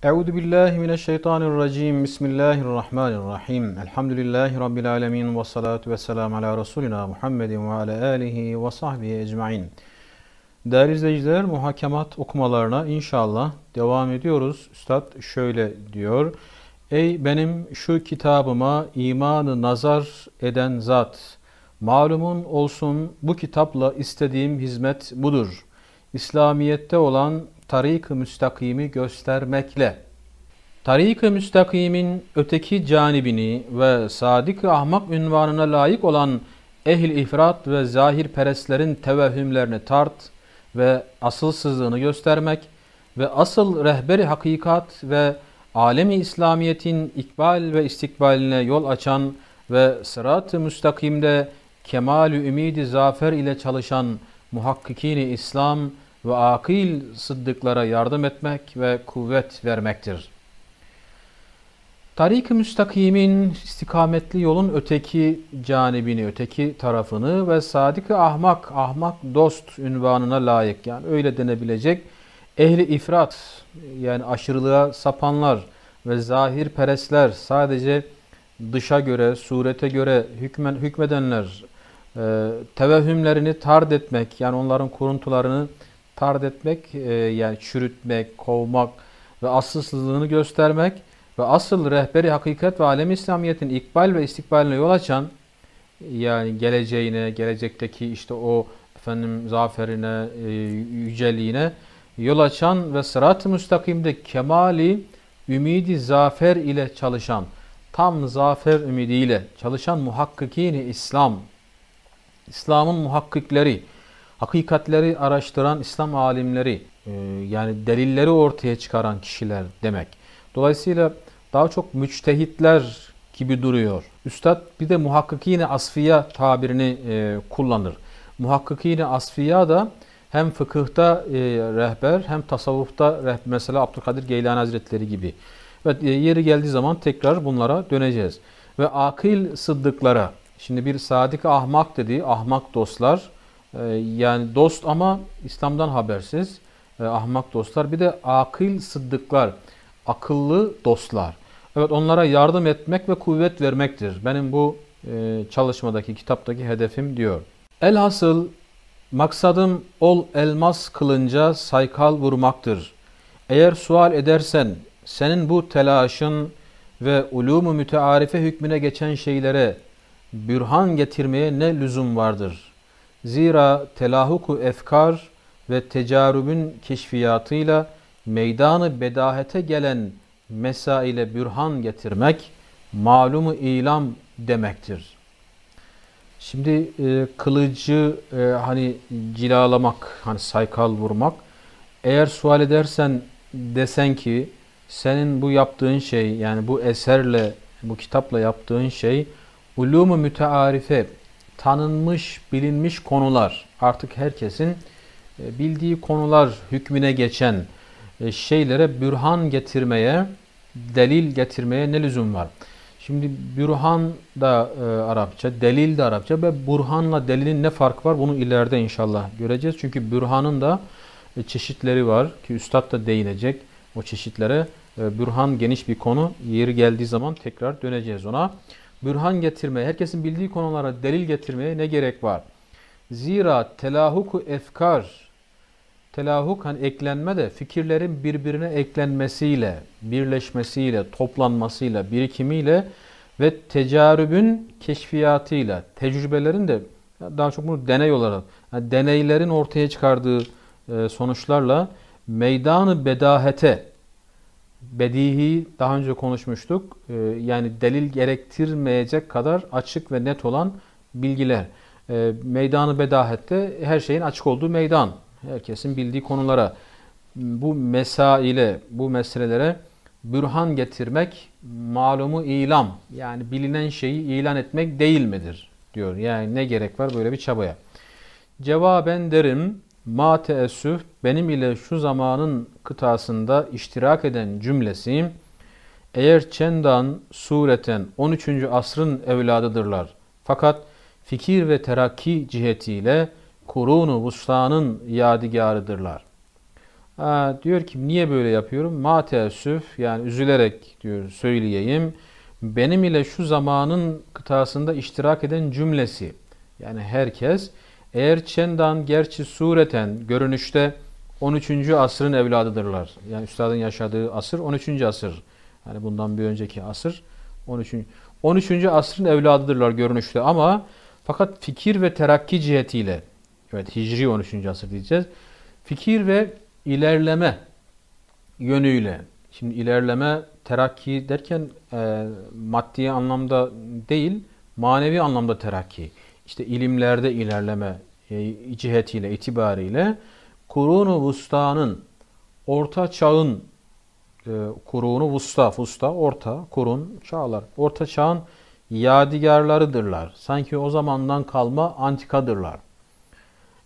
Euzu billahi mineşşeytanirracim. Bismillahirrahmanirrahim. Elhamdülillahi rabbil alamin ve salatu vesselam ala resulina Muhammedin ve ala alihi ve sahbihi ecmaîn. Değerli izleyiciler, muhakemat okumalarına inşallah devam ediyoruz. Üstad şöyle diyor: Ey benim şu kitabıma imanı nazar eden zat, malumun olsun bu kitapla istediğim hizmet budur. İslamiyette olan tarik-ı müstakimi göstermekle, tarik-ı müstakimin öteki canibini ve sadık-ı ahmak ünvanına layık olan ehl-i ifrat ve zahirperestlerin tevehhümlerini tart ve asılsızlığını göstermek ve asıl rehberi hakikat ve alemi İslamiyet'in ikbal ve istikbaline yol açan ve sırat-ı müstakimde kemal-ü ümidi zafer ile çalışan muhakkikini İslam ve akil sıddıklara yardım etmek ve kuvvet vermektir. Tarik-ı müstakimin istikametli yolun öteki canibini, öteki tarafını ve sadık-ı ahmak, ahmak dost ünvanına layık, yani öyle denebilecek ehli ifrat, yani aşırılığa sapanlar ve zahirperestler, sadece dışa göre, surete göre hükmedenler, tevehhümlerini tard etmek, yani onların kuruntularını tard etmek, yani çürütmek, kovmak ve asılsızlığını göstermek ve asıl rehberi hakikat ve alem İslamiyet'in ikbal ve istikbaline yol açan, yani geleceğine, gelecekteki işte o zaferine, yüceliğine yol açan ve sırat-ı müstakimde kemali ümidi zafer ile çalışan, tam zafer ümidiyle çalışan muhakkikini İslam, İslam'ın muhakkikleri, hakikatleri araştıran İslam alimleri, yani delilleri ortaya çıkaran kişiler demek. Dolayısıyla daha çok müçtehitler gibi duruyor. Üstad bir de muhakkikine asfiya tabirini kullanır. Muhakkikine asfiya da hem fıkıhta rehber hem tasavvufta rehber. Mesela Abdülkadir Geylani Hazretleri gibi. Evet, yeri geldiği zaman tekrar bunlara döneceğiz. Ve akil sıddıklara, şimdi bir sadık ahmak dediği ahmak dostlar, yani dost ama İslam'dan habersiz ahmak dostlar. Bir de akil sıddıklar, akıllı dostlar. Evet, onlara yardım etmek ve kuvvet vermektir. Benim bu çalışmadaki, kitaptaki hedefim diyor. Elhasıl maksadım ol elmas kılınca saykal vurmaktır. Eğer sual edersen senin bu telaşın ve ulûm-u mütearife hükmüne geçen şeylere bürhan getirmeye ne lüzum vardır? Zira telahuku efkar ve tecarübün keşfiyatıyla meydanı bedahete gelen mesaile bürhan getirmek malumu ilam demektir. Şimdi kılıcı hani cilalamak, hani saykal vurmak. Eğer sual edersen, desen ki senin bu yaptığın şey, yani bu eserle, bu kitapla yaptığın şey ulûm-u mütearife, tanınmış, bilinmiş konular, artık herkesin bildiği konular hükmüne geçen şeylere bürhan getirmeye, delil getirmeye ne lüzum var? Şimdi bürhan da Arapça, delil de Arapça ve burhanla delilin ne farkı var? Bunu ileride inşallah göreceğiz. Çünkü bürhanın da çeşitleri var ki Üstad da değinecek o çeşitlere. Bürhan geniş bir konu. Yeri geldiği zaman tekrar döneceğiz ona. Bürhan getirmeye, herkesin bildiği konulara delil getirmeye ne gerek var? Zira telahuku efkar, telahuk hani eklenme de fikirlerin birbirine eklenmesiyle, birleşmesiyle, toplanmasıyla, birikimiyle ve tecarübün keşfiyatıyla, tecrübelerin de daha çok bunu deney olarak, yani deneylerin ortaya çıkardığı sonuçlarla meydanı bedahete, bedihi daha önce konuşmuştuk, yani delil gerektirmeyecek kadar açık ve net olan bilgiler. Meydanı bedahette her şeyin açık olduğu meydan. Herkesin bildiği konulara, bu mesaile, bu meselelere bürhan getirmek malumu ilam, yani bilinen şeyi ilan etmek değil midir diyor. Yani ne gerek var böyle bir çabaya? Cevaben derim, ma teessüf, benim ile şu zamanın kıtasında iştirak eden cümlesi eğer çendan sureten 13. asrın evladıdırlar. Fakat fikir ve terakki cihetiyle Kurun-u Vuslan'ın yadigarıdırlar. Diyor ki niye böyle yapıyorum? Ma teessüf, yani üzülerek diyor söyleyeyim. Benim ile şu zamanın kıtasında iştirak eden cümlesi, yani herkes, eğer çendan gerçi sureten görünüşte 13. asrın evladıdırlar. Yani üstadın yaşadığı asır 13. asır. Yani bundan bir önceki asır 13. asrın evladıdırlar görünüşte, ama fakat fikir ve terakki cihetiyle, evet Hicri 13. asır diyeceğiz. Fikir ve ilerleme yönüyle. Şimdi ilerleme, terakki derken maddi anlamda değil, manevi anlamda terakki. İşte ilimlerde ilerleme cihetiyle, itibariyle Kurun-u Vusta'nın, orta çağın, Kurun-u Vusta, orta, kurun, çağlar. Orta çağın yadigarlarıdırlar. Sanki o zamandan kalma antikadırlar.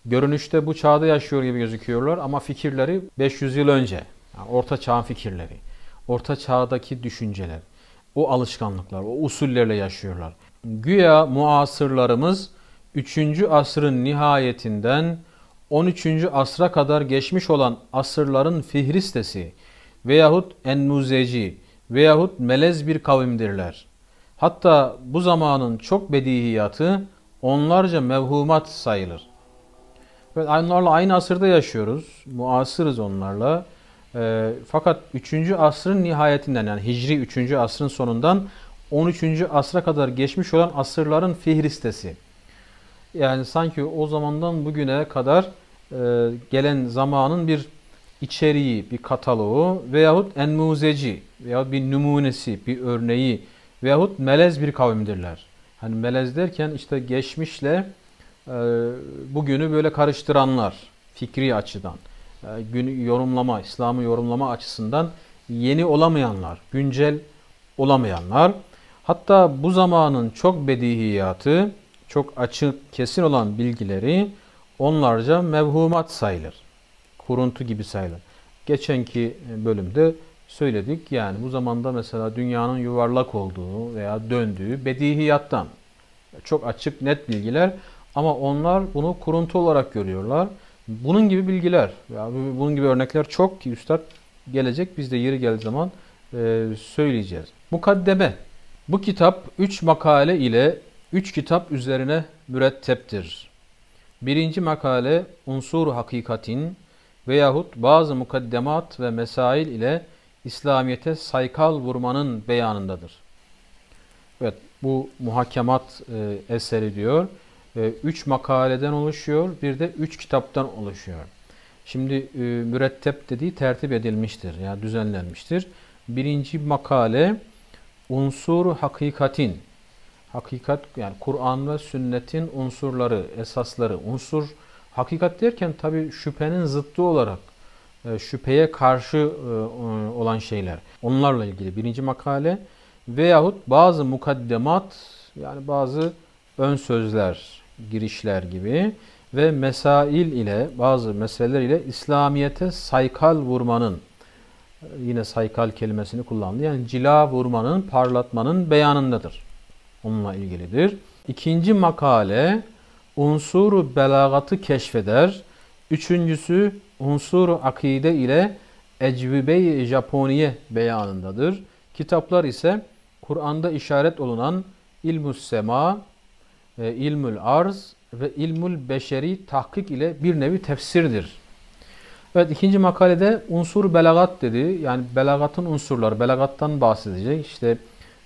Görünüşte bu çağda yaşıyor gibi gözüküyorlar ama fikirleri 500 yıl önce. Yani orta çağın fikirleri, orta çağdaki düşünceler, o alışkanlıklar, o usullerle yaşıyorlar. Güya muasırlarımız 3. asrın nihayetinden 13. asra kadar geçmiş olan asırların fihristesi veyahut enmuzeci veyahut melez bir kavimdirler. Hatta bu zamanın çok bedihiyatı onlarca mevhumat sayılır. Evet, onlarla aynı asırda yaşıyoruz. Muasırız onlarla. Fakat 3. asrın nihayetinden, yani Hicri 3. asrın sonundan 13. asra kadar geçmiş olan asırların fihristesi. Yani sanki o zamandan bugüne kadar gelen zamanın bir içeriği, bir kataloğu veyahut enmuzeci veyahut bir numunesi, bir örneği veyahut melez bir kavimdirler. Hani melez derken işte geçmişle bugünü böyle karıştıranlar, fikri açıdan, günü yorumlama, İslam'ı yorumlama açısından yeni olamayanlar, güncel olamayanlar. Hatta bu zamanın çok bedihiyatı, çok açık, kesin olan bilgileri onlarca mevhumat sayılır. Kuruntu gibi sayılır. Geçenki bölümde söyledik. Yani bu zamanda mesela dünyanın yuvarlak olduğu veya döndüğü bedihiyattan. Çok açık, net bilgiler ama onlar bunu kuruntu olarak görüyorlar. Bunun gibi bilgiler, bunun gibi örnekler çok ki üstad gelecek. Biz de yeri geldiği zaman söyleyeceğiz. Mukaddeme. Bu kitap 3 makale ile 3 kitap üzerine müretteptir. Birinci makale unsur hakikatin veyahut bazı mukaddemat ve mesail ile İslamiyet'e saykal vurmanın beyanındadır. Evet, bu muhakkemat eseri diyor. 3 makaleden oluşuyor, bir de 3 kitaptan oluşuyor. Şimdi mürettep dediği tertip edilmiştir, yani düzenlenmiştir. Birinci makale unsur hakikatin. Hakikat, yani Kur'an ve sünnetin unsurları, esasları. Unsur, hakikat derken tabi şüphenin zıttı olarak şüpheye karşı olan şeyler. Onlarla ilgili birinci makale veyahut bazı mukaddemat, yani bazı ön sözler, girişler gibi ve mesail ile, bazı meseleler ile İslamiyet'e saykal vurmanın, yine saykal kelimesini kullandı. Yani cila vurmanın, parlatmanın beyanındadır. Onunla ilgilidir. İkinci makale unsuru belagatı keşfeder. Üçüncüsü unsuru akide ile ecvibe-i Japoniye beyanındadır. Kitaplar ise Kur'an'da işaret olunan İlmus Sema, İlmül Arz ve İlmül Beşeri tahkik ile bir nevi tefsirdir. Evet, ikinci makalede unsur belagat dedi. Yani belagatın unsurları, belagattan bahsedecek. İşte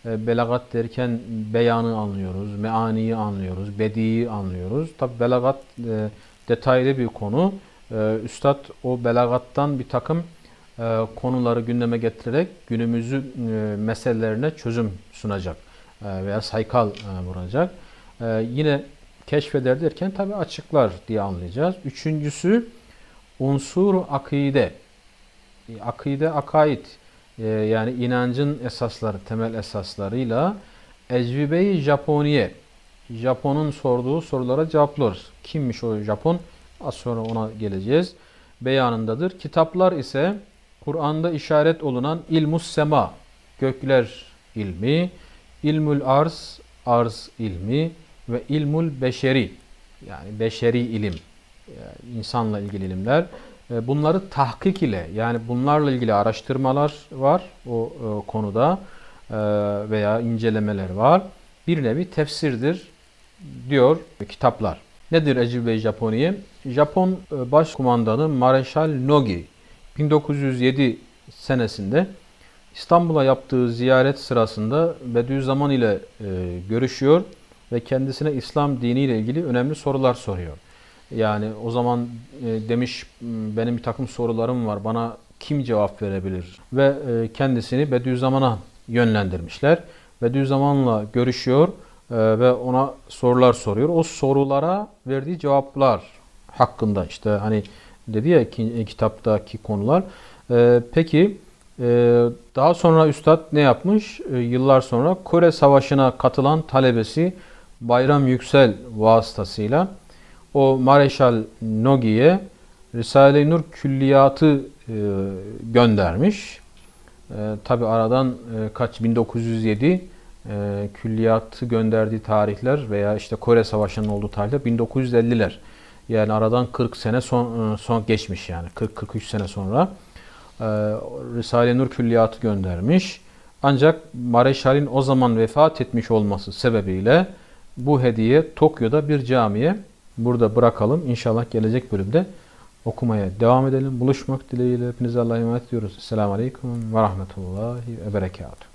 belagat derken beyanı anlıyoruz, meaniyi anlıyoruz, bediyi anlıyoruz. Tabi belagat detaylı bir konu. Üstad o belagattan bir takım konuları gündeme getirerek günümüzün meselelerine çözüm sunacak veya saykal vuracak. Yine keşfeder derken tabi açıklar diye anlayacağız. Üçüncüsü unsur akide. Akide, akaid. Yani inancın esasları, temel esaslarıyla ecvibe-i Japoniye. Japon'un sorduğu sorulara cevaplıyor. Kimmiş o Japon? Az sonra ona geleceğiz. Beyanındadır. Kitaplar ise Kur'an'da işaret olunan İlmus Sema, gökler ilmi, İlmül Arz, arz ilmi ve İlmul Beşeri, yani beşeri ilim, yani insanla ilgili ilimler bunları tahkik ile, yani bunlarla ilgili araştırmalar var o konuda veya incelemeler var. Bir nevi tefsirdir diyor kitaplar. Nedir Ecevit Japoniye? Japon Başkumandanı Mareşal Nogi 1907 senesinde İstanbul'a yaptığı ziyaret sırasında Bediüzzaman ile görüşüyor ve kendisine İslam diniyle ilgili önemli sorular soruyor. Yani o zaman demiş, benim bir takım sorularım var, bana kim cevap verebilir? Ve kendisini Bediüzzaman'a yönlendirmişler. Bediüzzaman'la görüşüyor ve ona sorular soruyor. O sorulara verdiği cevaplar hakkında, işte hani dedi ya kitaptaki konular. Peki daha sonra Üstad ne yapmış? Yıllar sonra Kore Savaşı'na katılan talebesi Bayram Yüksel vasıtasıyla o Mareşal Nogi'ye Risale-i Nur külliyatı göndermiş. Tabi aradan 1907 külliyatı gönderdiği tarihler veya işte Kore Savaşı'nın olduğu tarihler 1950'ler. Yani aradan 40 sene son geçmiş, yani 40-43 sene sonra Risale-i Nur külliyatı göndermiş. Ancak Mareşal'in o zaman vefat etmiş olması sebebiyle bu hediye Tokyo'da bir camiye burada bırakalım. İnşallah gelecek bölümde okumaya devam edelim. Buluşmak dileğiyle hepinize Allah'a emanet ediyoruz. Esselamu Aleyküm ve Rahmetullahi ve Berekatuhu.